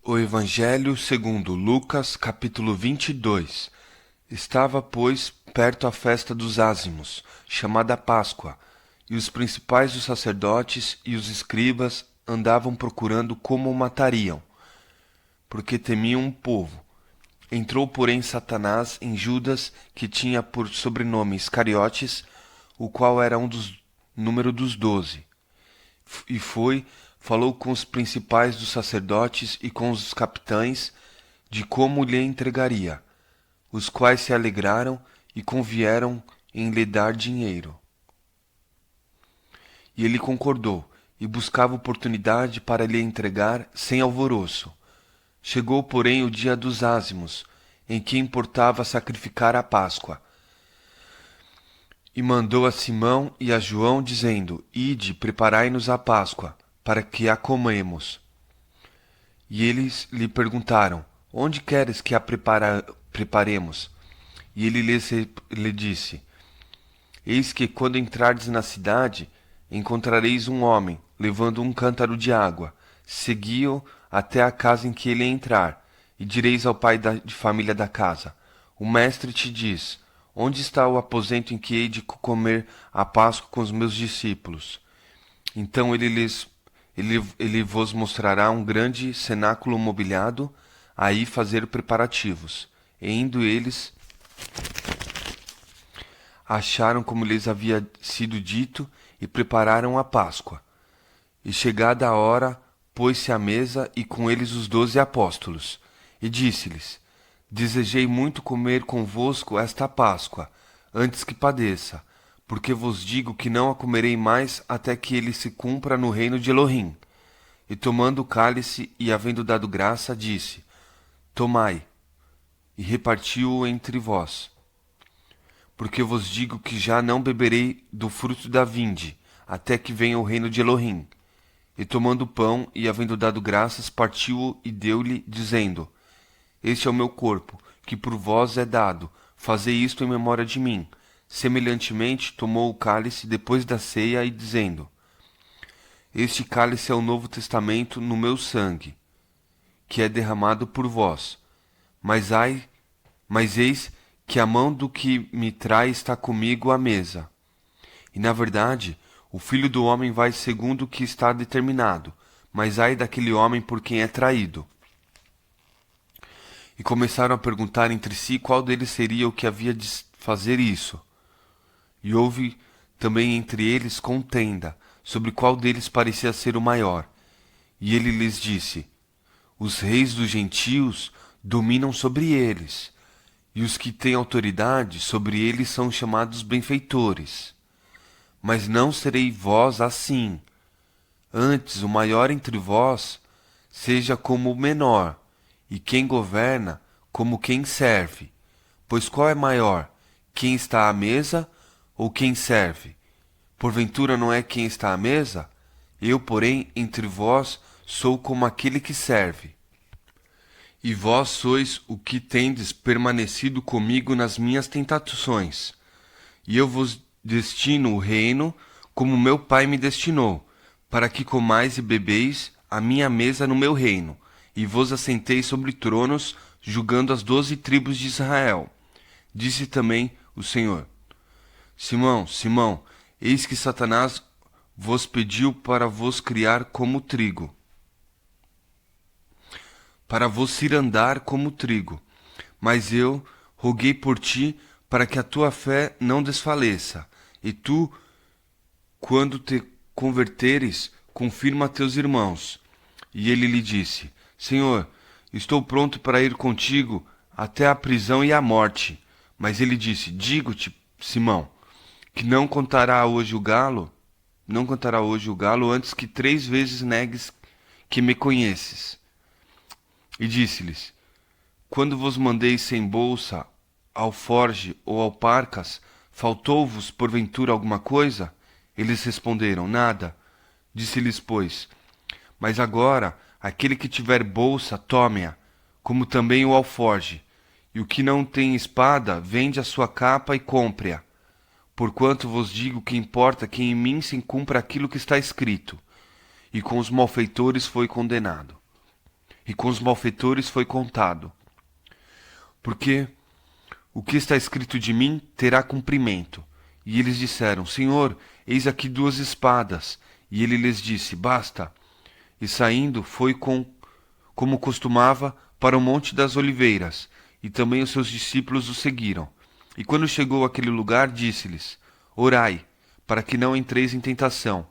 O Evangelho segundo Lucas, capítulo 22. Estava, pois, perto a festa dos ázimos, chamada Páscoa, e os principais dos sacerdotes e os escribas andavam procurando como o matariam, porque temiam o povo. Entrou, porém, Satanás em Judas, que tinha por sobrenome Iscariotes, o qual era número dos 12. E falou com os principais dos sacerdotes e com os capitães de como lhe entregaria, os quais se alegraram e convieram em lhe dar dinheiro. E ele concordou, e buscava oportunidade para lhe entregar sem alvoroço. Chegou, porém, o dia dos ázimos, em que importava sacrificar a Páscoa. E mandou a Simão e a João, dizendo: Ide, preparai-nos a Páscoa, para que a comemos. E eles lhe perguntaram: Onde queres que a preparemos? E ele lhe disse: Eis que, quando entrardes na cidade, encontrareis um homem, levando um cântaro de água. Segui-o até a casa em que ele entrar, e direis ao pai de família da casa: O mestre te diz: Onde está o aposento em que hei de comer a Páscoa com os meus discípulos? Então ele vos mostrará um grande cenáculo mobiliado, aí fazer preparativos. E indo eles, acharam como lhes havia sido dito, e prepararam a Páscoa. E chegada a hora, pôs-se à mesa, e com eles os 12 apóstolos. E disse-lhes: Desejei muito comer convosco esta Páscoa, antes que padeça, porque vos digo que não a comerei mais até que ele se cumpra no reino de Elohim. E tomando o cálice, e havendo dado graça, disse: Tomai, e repartiu-o entre vós. Porque vos digo que já não beberei do fruto da vinde, até que venha o reino de Elohim. E tomando o pão, e havendo dado graças, partiu-o e deu-lhe, dizendo: Este é o meu corpo, que por vós é dado. Fazei isto em memória de mim. Semelhantemente, tomou o cálice depois da ceia, e dizendo: Este cálice é o novo testamento no meu sangue, que é derramado por vós. Mas eis que a mão do que me trai está comigo à mesa. E na verdade, o Filho do Homem vai segundo o que está determinado, mas ai daquele homem por quem é traído. E começaram a perguntar entre si qual deles seria o que havia de fazer isso. E houve também entre eles contenda, sobre qual deles parecia ser o maior. E ele lhes disse: Os reis dos gentios dominam sobre eles, e os que têm autoridade sobre eles são chamados benfeitores. Mas não serei vós assim. Antes, o maior entre vós seja como o menor, e quem governa como quem serve. Pois qual é maior, quem está à mesa ou quem serve? Porventura não é quem está à mesa? Eu, porém, entre vós sou como aquele que serve. E vós sois o que tendes permanecido comigo nas minhas tentações. E eu vos destino o reino como meu Pai me destinou, para que comais e bebeis a minha mesa no meu reino, e vos assenteis sobre tronos, julgando as 12 tribos de Israel. Disse também o Senhor: Simão, Simão, eis que Satanás vos pediu para vos criar como trigo, para vos ir andar como trigo. Mas eu roguei por ti para que a tua fé não desfaleça, e tu, quando te converteres, confirma a teus irmãos. E ele lhe disse: Senhor, estou pronto para ir contigo até a prisão e a morte. Mas ele disse: Digo-te, Simão, que não cantará hoje o galo antes que 3 vezes negues que me conheces. E disse-lhes: Quando vos mandei sem bolsa, alforge ou alparcas, faltou-vos porventura alguma coisa? Eles responderam: Nada. Disse-lhes, pois: Mas agora, aquele que tiver bolsa, tome-a, como também o alforge. E o que não tem espada, vende a sua capa e compre-a. Porquanto vos digo que importa que em mim se cumpra aquilo que está escrito. E com os malfeitores foi condenado. e com os malfeitores foi contado. Porque o que está escrito de mim terá cumprimento. E eles disseram, Senhor, eis aqui 2 espadas. E ele lhes disse, basta. E saindo, foi como costumava para o Monte das Oliveiras, e também os seus discípulos o seguiram. E quando chegou àquele lugar, disse-lhes, orai, para que não entreis em tentação.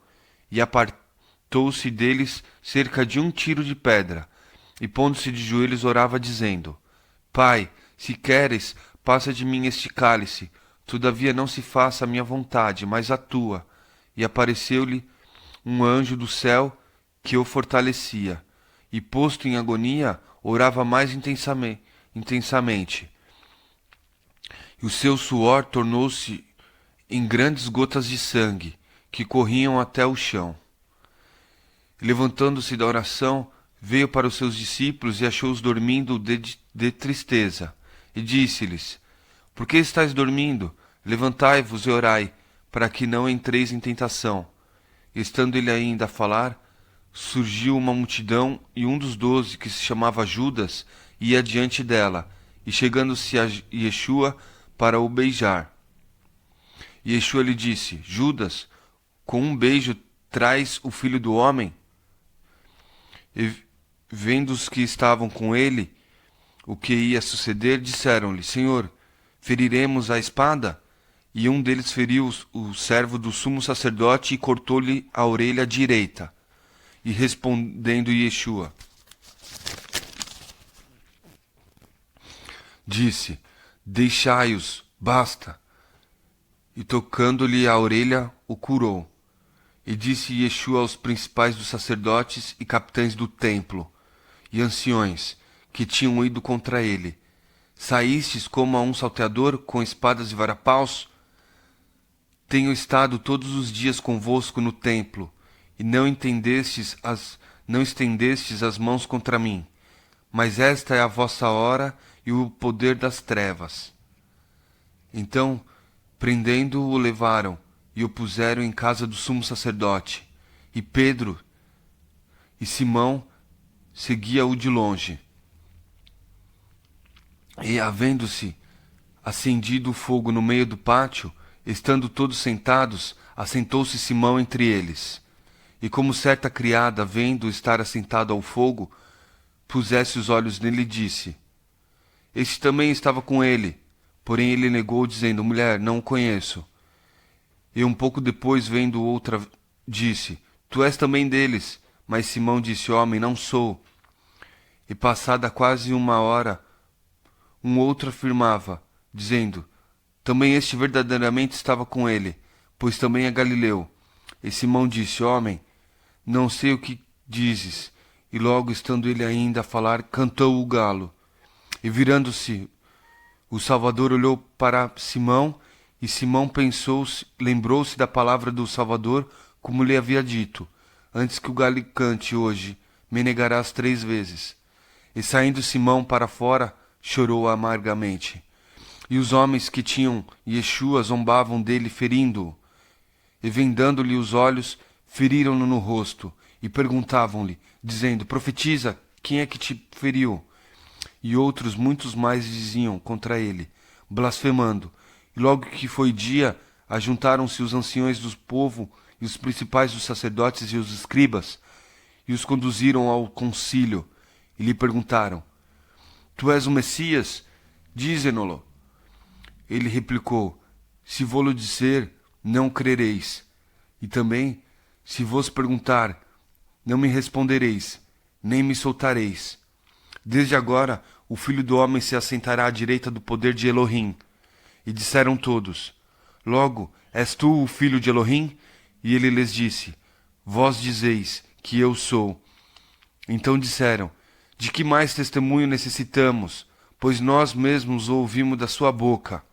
E apartou-se deles cerca de 1 tiro de pedra, e pondo-se de joelhos orava, dizendo, Pai, se queres, passa de mim este cálice, todavia não se faça a minha vontade, mas a tua. E apareceu-lhe um anjo do céu que o fortalecia, e posto em agonia, orava mais intensamente. E o seu suor tornou-se em grandes gotas de sangue, que corriam até o chão. E levantando-se da oração, veio para os seus discípulos e achou-os dormindo de tristeza. E disse-lhes, por que estáis dormindo? Levantai-vos e orai, para que não entreis em tentação. E estando ele ainda a falar, surgiu uma multidão, e um dos 12, que se chamava Judas, ia diante dela, e chegando-se a Yeshua para o beijar. E Yeshua lhe disse, Judas, com um beijo traz o filho do homem? E vendo os que estavam com ele o que ia suceder, disseram-lhe, Senhor, feriremos a espada? E um deles feriu o servo do sumo sacerdote e cortou-lhe a orelha direita. E respondendo Yeshua, disse, deixai-os, basta. E tocando-lhe a orelha, o curou. E disse Yeshua aos principais dos sacerdotes e capitães do templo, e anciões, que tinham ido contra ele, saístes como a um salteador com espadas e varapaus? Tenho estado todos os dias convosco no templo, e não estendestes as mãos contra mim. Mas esta é a vossa hora e o poder das trevas. Então, prendendo-o, o levaram, e o puseram em casa do sumo sacerdote. E Pedro e Simão seguia-o de longe. E, havendo-se acendido o fogo no meio do pátio, estando todos sentados, assentou-se Simão entre eles. E como certa criada, vendo estar assentado ao fogo, pusesse os olhos nele e disse, este também estava com ele. Porém ele negou, dizendo, mulher, não o conheço. E um pouco depois, vendo outra, disse, tu és também deles. Mas Simão disse, homem, não sou. E passada quase 1 hora, um outro afirmava, dizendo, também este verdadeiramente estava com ele, pois também é galileu. E Simão disse, homem, não sei o que dizes. E logo, estando ele ainda a falar, cantou o galo. E virando-se, o Salvador olhou para Simão, e Simão lembrou-se da palavra do Salvador, como lhe havia dito, antes que o galo cante hoje, me negarás 3 vezes. E saindo Simão para fora, chorou amargamente. E os homens que tinham Yeshua zombavam dele, ferindo-o. E vendando-lhe os olhos, feriram-no no rosto, e perguntavam-lhe, dizendo, profetiza, quem é que te feriu? E outros, muitos mais, diziam contra ele, blasfemando. E logo que foi dia, ajuntaram-se os anciões do povo, e os principais dos sacerdotes e os escribas, e os conduziram ao concílio, e lhe perguntaram, tu és o Messias? Dize-no-lo. Ele replicou, se vou-lo dizer, não crereis. E também, se vos perguntar, não me respondereis, nem me soltareis. Desde agora, o Filho do Homem se assentará à direita do poder de Elohim. E disseram todos, logo, és tu o Filho de Elohim? E ele lhes disse, vós dizeis que eu sou. Então disseram, de que mais testemunho necessitamos? Pois nós mesmos o ouvimos da sua boca.